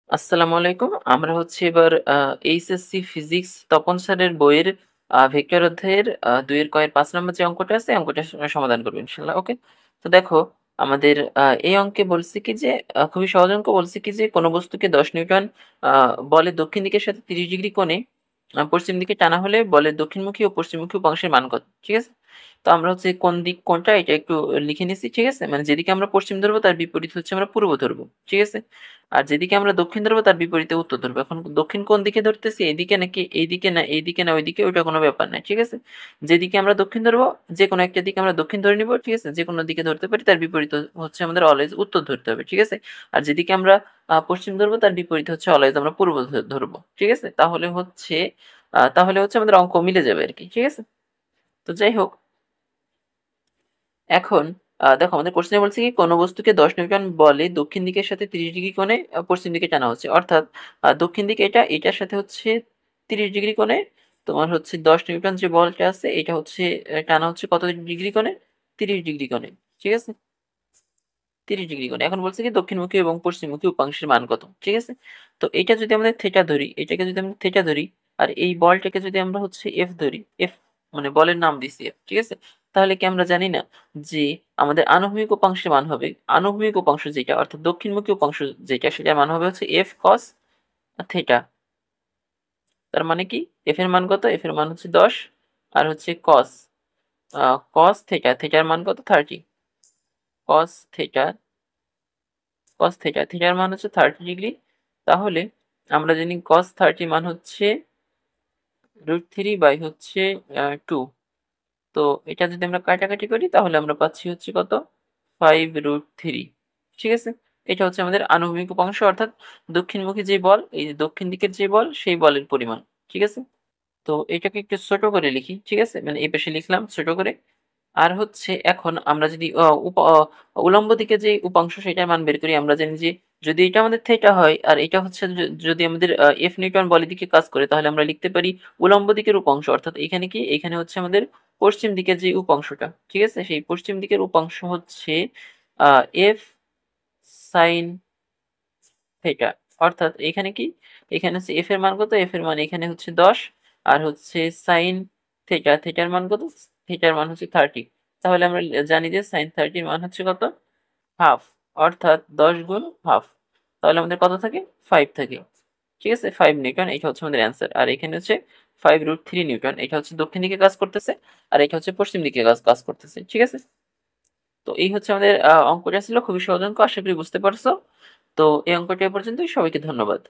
আসসালামু আলাইকুম। আমরা হচ্ছে এবার এইচএসসি ফিজিক্স তপন স্যারের বইয়ের ভেক্টর অধ্যায়ের ২ এর ক এর ৫ নম্বর যে অঙ্কটা আছে, এই অঙ্কটা সমাধান করব ইনশাআল্লাহ। ওকে? তো দেখো, আমাদের এই অঙ্কে বলছে কি যে খুবই সহজ অঙ্ক। বলছে কি যে কোন বস্তুকে ১০ নিউটন আ বলের দক্ষিণ দিকের সাথে ৩০ ডিগ্রি কোণে পশ্চিম দিকে টানা হলে বলের দক্ষিণমুখী ও পশ্চিমমুখী উপাংশের মান কত? ঠিক আছে? তো আমরা হচ্ছে কোন দিক কোনটা এটা একটু লিখে নিচ্ছি। ঠিক আছে? মানে যেদিকে আমরা পশ্চিম ধরবো তার বিপরীত হচ্ছে আমরা পূর্ব ধরবো। ঠিক আছে? আর যেদিকে আমরা দক্ষিণ ধরবো তার বিপরীতে উত্তর ধরবো। এখন দক্ষিণ কোন দিকে ধরতেছি? এইদিকে নাকি এইদিকে, না এইদিকে না ওইদিকে, ওইটা কোনো ব্যাপার নাই। ঠিক আছে? যেদিকে আমরা দক্ষিণ ধরবো, যেকোনো একটা দিকে আমরা দক্ষিণ ধরে নিবো। ঠিক আছে? যেকোনো দিকে ধরতে পারি, তার বিপরীত হচ্ছে আমাদের অলওয়েজ উত্তর ধরতে হবে। ঠিক আছে? আর যেদিকে আমরা পশ্চিম ধরবো তার বিপরীত হচ্ছে অলওয়েজ আমরা পূর্ব ধরবো। ঠিক আছে? তাহলে হচ্ছে আমাদের অঙ্ক মিলে যাবে আরকি। ঠিক আছে? তো যাই হোক, এখন দেখো, আমাদের কোশ্চেনে বলছে কি কোন বস্তুকে ১০ নিউটন বলে দক্ষিণ দিকের সাথে ৩০ ডিগ্রি কোণে পশ্চিম দিকে টানা হচ্ছে। অর্থাৎ দক্ষিণ দিকে এটা, এটার সাথে হচ্ছে ৩০ ডিগ্রি কোণে তোমার হচ্ছে ১০ নিউটন যে বলটা আছে এটা হচ্ছে টানা হচ্ছে কত ডিগ্রি কোণে? ৩০ ডিগ্রি কোণে। ঠিক আছে? ৩০ ডিগ্রি কোণে। এখন বলছে কি দক্ষিণমুখী এবং পশ্চিমমুখী উপাংশের মান কত? ঠিক আছে? তো এইটা যদি আমাদের থিটা ধরি, এটাকে যদি আমরা থিটা ধরি, আর এই বলটাকে যদি আমরা হচ্ছে এফ ধরি, এফ মানে বলের নাম দিছি এফ। ঠিক আছে? তাহলে কি আমরা জানি না যে আমাদের আনুভূমিক উপাংশের মান হবে, আনুভূমিক উপাংশ যেটা অর্থাৎ দক্ষিণমুখী উপাংশ যেটা, সেটার মান হবে হচ্ছে এফ কস থিটা। তার মানে কি এফ এর মান কত? এফ এর মান হচ্ছে ১০, আর হচ্ছে কস থিটা, থিটার মান কত? ৩০। কস থিটা, থিটার মান হচ্ছে ৩০ ডিগ্রি। তাহলে আমরা জানি cos 30 মান হচ্ছে √3 বাই হচ্ছে 2। তো এটা যদি আমরা কাটাকাটি করি তাহলে আমরা পাচ্ছি হচ্ছে কত? 5√3। ঠিক আছে? এটা হচ্ছে আমাদের আনুভূমিক উপাংশ, অর্থাৎ দক্ষিণমুখী যে বল, এই যে দক্ষিণ দিকের যে বল সেই বলের পরিমাণ। ঠিক আছে? তো এটাকে একটু ছোট করে লিখি। ঠিক আছে? মানে এই পাশে লিখলাম ছোট করে। আর হচ্ছে এখন আমরা যদি উলম্ব দিকে যে উপাংশ সেটার মান বের করি, আমরা জানি যে যদি এটা আমাদের থিটা হয় আর এটা হচ্ছে যদি আমাদের এফ নিউটন বলের দিকে কাজ করে, তাহলে আমরা লিখতে পারি উলম্ব দিকের উপাংশ, অর্থাৎ এখানে কি, এখানে হচ্ছে আমাদের পশ্চিম দিকের যে উপাংশটা। ঠিক আছে? সেই পশ্চিম দিকের উপাংশ হচ্ছে এফ সাইন থিটা। অর্থাৎ এখানে কি, এখানে হচ্ছে এফ এর মান কত? এফ এর মান এখানে হচ্ছে ১০, আর হচ্ছে সাইন থিটা, থিটার মান কত? থিটার মান হচ্ছে 30। তাহলে আমরা জানি যে সাইন 30 এর মান হচ্ছে কত? হাফ। অর্থাৎ ১০ গুণ হাফ। তাহলে আমাদের কত থাকে? 5 থাকে। ঠিক আছে? 5 নিউটন, এটা হচ্ছে আমাদের অ্যান্সার। আর এখানে হচ্ছে 5√3 নিউটন। এটা হচ্ছে দক্ষিণ দিকে কাজ করতেছে, আর এটা হচ্ছে পশ্চিম দিকে কাজ করতেছে। ঠিক আছে? তো এই হচ্ছে আমাদের অঙ্কটা ছিল, খুবই সহজ অঙ্ক। আশা করি বুঝতে পারছো। তো এই অঙ্কটি এ পর্যন্তই। সবাইকে ধন্যবাদ।